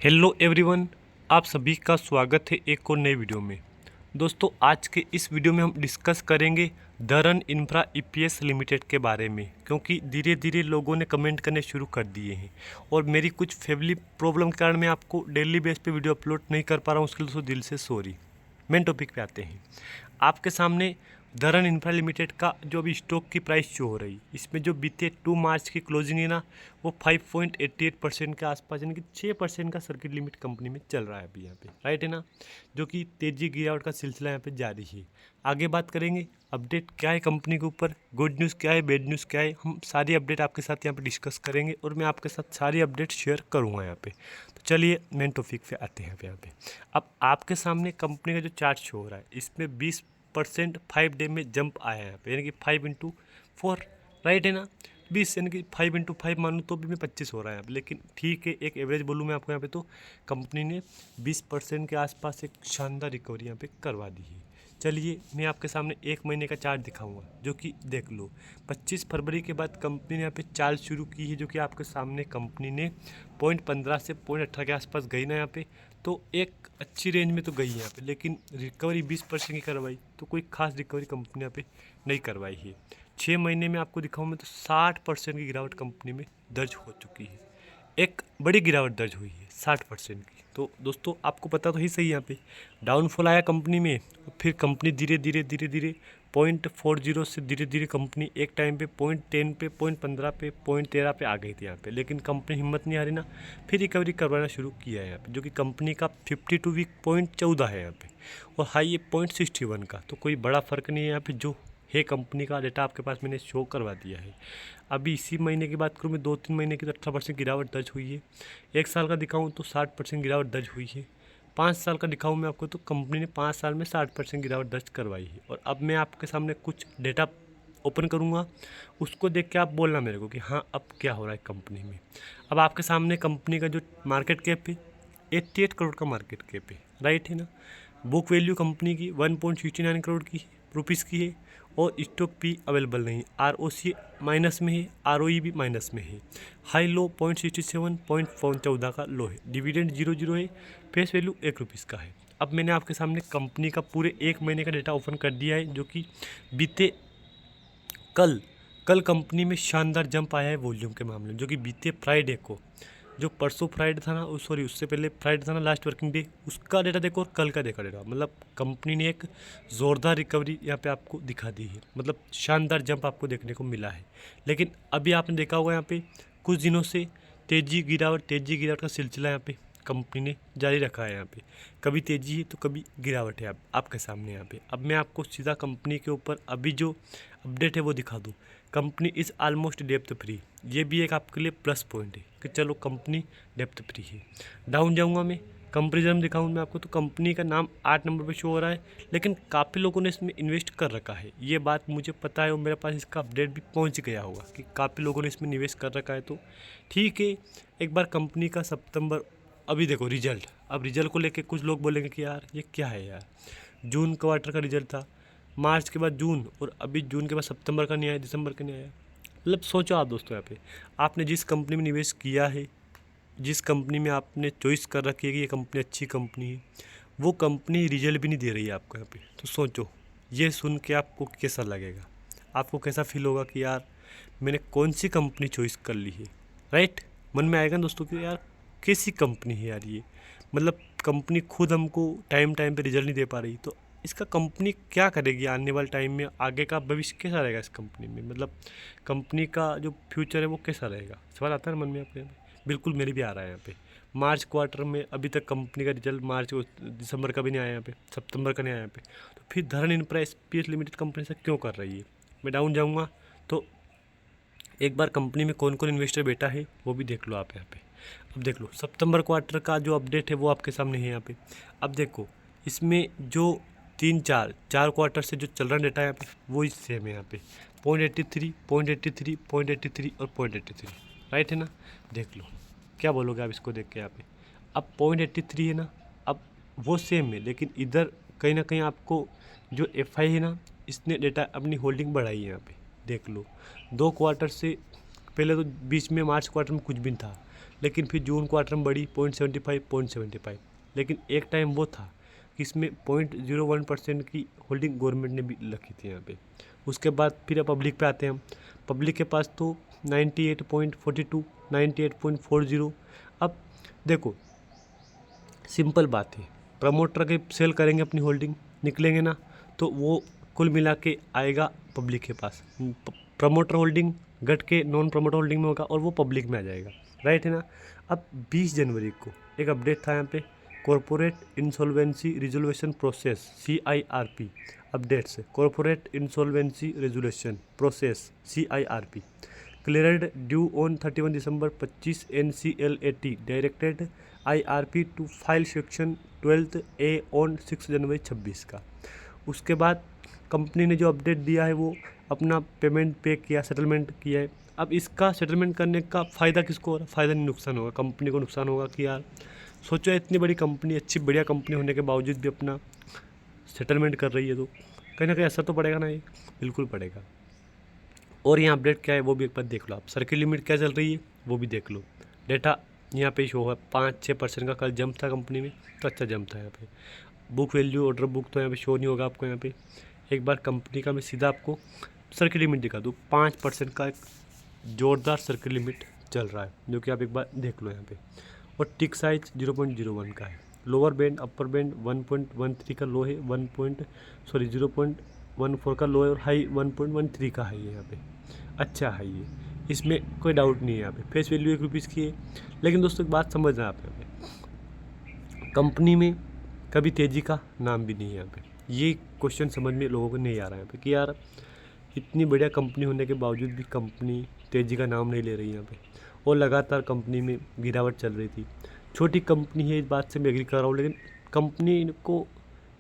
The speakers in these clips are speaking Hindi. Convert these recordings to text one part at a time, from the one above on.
हेलो एवरीवन, आप सभी का स्वागत है एक और नए वीडियो में। दोस्तों, आज के इस वीडियो में हम डिस्कस करेंगे धरन इंफ्रा ईपीएस लिमिटेड के बारे में, क्योंकि धीरे धीरे लोगों ने कमेंट करने शुरू कर दिए हैं और मेरी कुछ फैमिली प्रॉब्लम के कारण मैं आपको डेली बेस पे वीडियो अपलोड नहीं कर पा रहा हूँ। उसके लिए दोस्तों दिल से सॉरी। मेन टॉपिक पे आते हैं। आपके सामने धरन इंफ्रा लिमिटेड का जो अभी स्टॉक की प्राइस शो हो रही, इसमें जो बीते 2 मार्च की क्लोजिंग है ना, वो 5.88% के आसपास, यानी कि 6% का सर्किट लिमिट कंपनी में चल रहा है अभी यहाँ पे, राइट है ना, जो कि तेजी गिरावट का सिलसिला यहाँ पे जारी है। आगे बात करेंगे अपडेट क्या है कंपनी के ऊपर, गुड न्यूज़ क्या है, बैड न्यूज़ क्या है, हम सारी अपडेट आपके साथ यहाँ पे डिस्कस करेंगे और मैं आपके साथ सारी अपडेट शेयर करूँगा यहाँ पे। तो चलिए मेन टॉपिक पे आते हैं यहाँ पे। अब आपके सामने कंपनी का जो चार्ट शो हो रहा है, इसमें 20% 5 डे में जंप आया है यहाँ पे, यानी कि 5x4, राइट है ना। 20 यानी कि 5x5 मानूँ तो भी मैं 25 हो रहा है यहाँ पे, लेकिन ठीक है, एक एवरेज बोलूँ मैं आपको यहाँ पे तो कंपनी ने 20% के आसपास एक शानदार रिकवरी यहाँ पे करवा दी है। चलिए मैं आपके सामने एक महीने का चार्ट दिखाऊंगा, जो कि देख लो 25 फरवरी के बाद कंपनी ने यहाँ पे चाल शुरू की है, जो कि आपके सामने कंपनी ने 0.15 से 0.18 के आसपास गई ना यहाँ पे, तो एक अच्छी रेंज में तो गई है यहाँ पे, लेकिन रिकवरी 20% की करवाई, तो कोई खास रिकवरी कंपनी यहाँ पे नहीं करवाई है। 6 महीने में आपको दिखाऊँ मैं तो 60% की गिरावट कंपनी में दर्ज हो चुकी है। एक बड़ी गिरावट दर्ज हुई है 60% की। तो दोस्तों आपको पता तो ही सही, यहाँ पे डाउनफॉल आया कंपनी में, फिर कंपनी धीरे धीरे 0.40 से धीरे धीरे कंपनी एक टाइम पे 0.10 पे, 0.15 पे, 0.13 पे आ गई थी यहाँ पे, लेकिन कंपनी हिम्मत नहीं हारी ना, फिर रिकवरी करवाना शुरू किया है यहाँ पे, जो कि कंपनी का 52 वीक 0.14 है यहाँ पे, और हाई है 0.61 का। तो कोई बड़ा फर्क नहीं है यहाँ पे, जो है कंपनी का डेटा आपके पास मैंने शो करवा दिया है। अभी इसी महीने की बात करूँ मैं, 2-3 महीने की तो 18% गिरावट दर्ज हुई है। 1 साल का दिखाऊँ तो 60% गिरावट दर्ज हुई है। 5 साल का दिखाऊँ मैं आपको तो कंपनी ने 5 साल में 60% गिरावट दर्ज करवाई है। और अब मैं आपके सामने कुछ डेटा ओपन करूँगा, उसको देख के आप बोलना मेरे को कि हाँ अब क्या हो रहा है कंपनी में। अब आपके सामने कंपनी का जो मार्केट कैप है 88 करोड़ का मार्केट कैप है, राइट है ना। बुक वैल्यू कंपनी की 1.69 करोड़ की रुपीज़ की है, और स्टॉक भी अवेलेबल नहीं। ROC माइनस में है, ROE भी माइनस में है। हाई लो 0.67, 0.14 का लो है। डिविडेंड 0 है। फेस वैल्यू 1 रुपीज़ का है। अब मैंने आपके सामने कंपनी का पूरे 1 महीने का डेटा ओपन कर दिया है, जो कि बीते कल कंपनी में शानदार जंप आया है वॉल्यूम के मामले में, जो कि बीते फ्राइडे को, जो परसों फ्राइडे था ना, सॉरी उससे पहले फ्राइडे था ना, लास्ट वर्किंग डे, उसका डेटा देखो और कल का देखा डेटा, मतलब कंपनी ने एक ज़ोरदार रिकवरी यहाँ पे आपको दिखा दी है, मतलब शानदार जंप आपको देखने को मिला है। लेकिन अभी आपने देखा होगा यहाँ पे कुछ दिनों से तेजी गिरावट का सिलसिला यहाँ पे कंपनी ने जारी रखा है। यहाँ पे कभी तेजी है तो कभी गिरावट है आपके सामने यहाँ पे। अब मैं आपको सीधा कंपनी के ऊपर अभी जो अपडेट है वो दिखा दूँ। Company is almost depth free, ये भी एक आपके लिए प्लस पॉइंट है कि चलो कंपनी डेप्थ फ्री है। डाउन जाऊँगा मैं, कंपेरिजन दिखाऊँ मैं आपको तो कंपनी का नाम 8 नंबर पे शो हो रहा है, लेकिन काफ़ी लोगों ने इसमें इन्वेस्ट कर रखा है, ये बात मुझे पता है और मेरे पास इसका अपडेट भी पहुंच गया होगा कि काफ़ी लोगों ने इसमें निवेश कर रखा है। तो ठीक है, एक बार कंपनी का सितंबर, अभी देखो रिजल्ट, अब रिजल्ट को लेके कुछ लोग बोलेंगे कि यार ये क्या है यार, जून क्वार्टर का रिजल्ट था, मार्च के बाद जून, और अभी जून के बाद सितंबर का नहीं आया, दिसंबर का नहीं आया। मतलब सोचो आप दोस्तों, यहाँ पे आपने जिस कंपनी में निवेश किया है, जिस कंपनी में आपने चॉइस कर रखी है कि ये कंपनी अच्छी कंपनी है, वो कंपनी रिजल्ट भी नहीं दे रही है आपको यहाँ पे। तो सोचो, ये सुन के आपको कैसा लगेगा, आपको कैसा फील होगा कि यार मैंने कौन सी कंपनी चॉइस कर ली है, राइट। मन में आएगा दोस्तों कि यार कैसी कंपनी है यार ये, मतलब कंपनी खुद हमको टाइम पे रिजल्ट नहीं दे पा रही, तो इसका कंपनी क्या करेगी आने वाले टाइम में, आगे का भविष्य कैसा रहेगा इस कंपनी में, मतलब कंपनी का जो फ्यूचर है वो कैसा रहेगा। सवाल आता है मन में आपके। बिल्कुल मेरे भी आ रहा है यहाँ पे। मार्च क्वार्टर में अभी तक कंपनी का रिजल्ट मार्च दिसंबर का भी नहीं आया यहाँ पे, सितंबर का नहीं आया यहाँ पे, तो फिर धरन इंफ्रा ईपीएस लिमिटेड कंपनी से क्यों कर रही है। मैं डाउन जाऊँगा तो एक बार कंपनी में कौन कौन इन्वेस्टर बैठा है वो भी देख लो आप यहाँ पे। अब देख लो सितंबर क्वार्टर का जो अपडेट है वो आपके सामने है यहाँ पे। अब देखो इसमें जो 3-4 क्वार्टर से जो चल रहा डेटा है यहाँ पे वो ही सेम है यहाँ पे, 0.83, 0.83, 0.83 और 0.83, राइट है ना। देख लो क्या बोलोगे आप इसको देख के यहाँ पे। अब 0.83 है ना, अब वो सेम है, लेकिन इधर कहीं ना कहीं आपको जो FI है ना, इसने डेटा अपनी होल्डिंग बढ़ाई है यहाँ पे। देख लो 2 क्वार्टर से पहले तो बीच में मार्च क्वार्टर में कुछ भी नहीं था, लेकिन फिर जून क्वार्टर में बढ़ी 0.75, लेकिन एक टाइम वो था कि इसमें 0.01% की होल्डिंग गवर्नमेंट ने भी रखी थी यहाँ पे। उसके बाद फिर पब्लिक पे आते हैं हम। पब्लिक के पास तो 98.42, 98.40। अब देखो सिंपल बात है, प्रमोटर के सेल करेंगे अपनी होल्डिंग, निकलेंगे ना, तो वो कुल मिला के आएगा पब्लिक के पास। प्रमोटर होल्डिंग घट के नॉन प्रमोटर होल्डिंग में होगा और वो पब्लिक में आ जाएगा, राइट है ना। अब 20 जनवरी को एक अपडेट था यहाँ पे, corporate insolvency resolution process CIRP updates, corporate insolvency resolution process CIRP cleared due on 31 दिसंबर 25 NCLAT directed IRP to file section 12A on 6 जनवरी 26 का। उसके बाद कंपनी ने जो अपडेट दिया है वो अपना पेमेंट पे किया, सेटलमेंट किया है। अब इसका सेटलमेंट करने का फ़ायदा किसको हो रहा है? फ़ायदा नहीं नुकसान होगा, कंपनी को नुकसान होगा कि यार सोचो इतनी बड़ी कंपनी, अच्छी बढ़िया कंपनी होने के बावजूद भी अपना सेटलमेंट कर रही है, तो कहीं ना कहीं असर तो पड़ेगा ना, ये बिल्कुल पड़ेगा। और यहाँ अपडेट क्या है वो भी एक बार देख लो आप, सर्किल लिमिट क्या चल रही है वो भी देख लो। डेटा यहाँ पे शो है 5-6% का कल जंप था कंपनी में, तो अच्छा जंप था यहाँ पे। बुक वैल्यू, ऑर्डर बुक तो यहाँ पे शो नहीं होगा आपको। यहाँ पे एक बार कंपनी का मैं सीधा आपको सर्किल लिमिट दिखा दूँ, 5% का एक जोरदार सर्किल लिमिट चल रहा है, जो कि आप एक बार देख लो यहाँ पे। और टिक साइज 0.01 का है, लोअर बैंड अपर बैंड 1.13 का लो है, 0.14 का लो है, और हाई 1.13 का हाई है यहाँ पे। अच्छा हाई है, इसमें कोई डाउट नहीं है। यहाँ पे फेस वैल्यू ₹1 की है। लेकिन दोस्तों एक बात समझना आप, यहाँ पे कंपनी में कभी तेज़ी का नाम भी नहीं है। यहाँ पे ये क्वेश्चन समझ में लोगों को नहीं आ रहा है यहाँ पे कि यार इतनी बढ़िया कंपनी होने के बावजूद भी कंपनी तेज़ी का नाम नहीं ले रही है यहाँ पे, और लगातार कंपनी में गिरावट चल रही थी। छोटी कंपनी है, इस बात से मैं एग्री कर रहा हूँ, लेकिन कंपनी को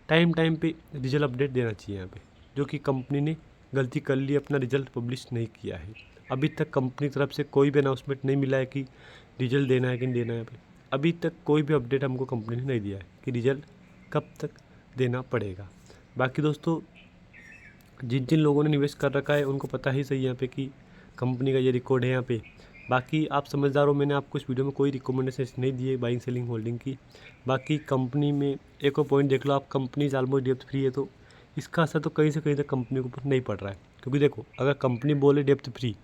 टाइम पे रिजल्ट अपडेट देना चाहिए यहाँ पे, जो कि कंपनी ने गलती कर ली, अपना रिजल्ट पब्लिश नहीं किया है। अभी तक कंपनी की तरफ से कोई भी अनाउंसमेंट नहीं मिला है कि रिजल्ट देना है कि नहीं देना है। अभी तक कोई भी अपडेट हमको कंपनी ने नहीं दिया है कि रिजल्ट कब तक देना पड़ेगा। बाकी दोस्तों जिन जिन लोगों ने निवेश कर रखा है उनको पता ही सही यहाँ पे कि कंपनी का ये रिकॉर्ड है यहाँ पे। बाकी आप समझदार हो, मैंने आपको इस वीडियो में कोई रिकमेंडेशन नहीं दिए बाइंग सेलिंग होल्डिंग की। बाकी कंपनी में एक और पॉइंट देख लो आप, कंपनी ऑलमोस्ट डेप्थ फ्री है, तो इसका असर तो कहीं से कहीं तक कंपनी के ऊपर नहीं पड़ रहा है। क्योंकि देखो अगर कंपनी बोले डेप्थ फ्री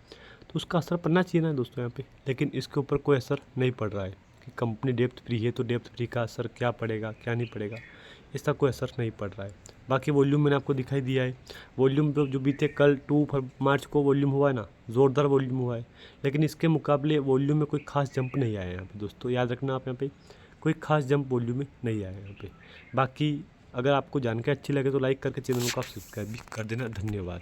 तो उसका असर पड़ना चाहिए ना दोस्तों यहाँ पे, लेकिन इसके ऊपर कोई असर नहीं पड़ रहा है कि कंपनी डेप्थ फ्री है तो डेप्थ फ्री का असर क्या पड़ेगा क्या नहीं पड़ेगा, इसका कोई असर नहीं पड़ रहा है। बाकी वॉल्यूम मैंने आपको दिखाई दिया है, वॉल्यूम तो जो बीते कल 2 मार्च को वॉल्यूम हुआ है ना, ज़ोरदार वॉल्यूम हुआ है, लेकिन इसके मुकाबले वॉल्यूम में कोई खास जंप नहीं आया यहाँ पे दोस्तों, याद रखना आप यहाँ पे कोई खास जंप वॉल्यूम में नहीं आया यहाँ पे। बाकी अगर आपको जानकारी अच्छी लगे तो लाइक करके चैनल को आप सब्सक्राइब भी कर देना। धन्यवाद।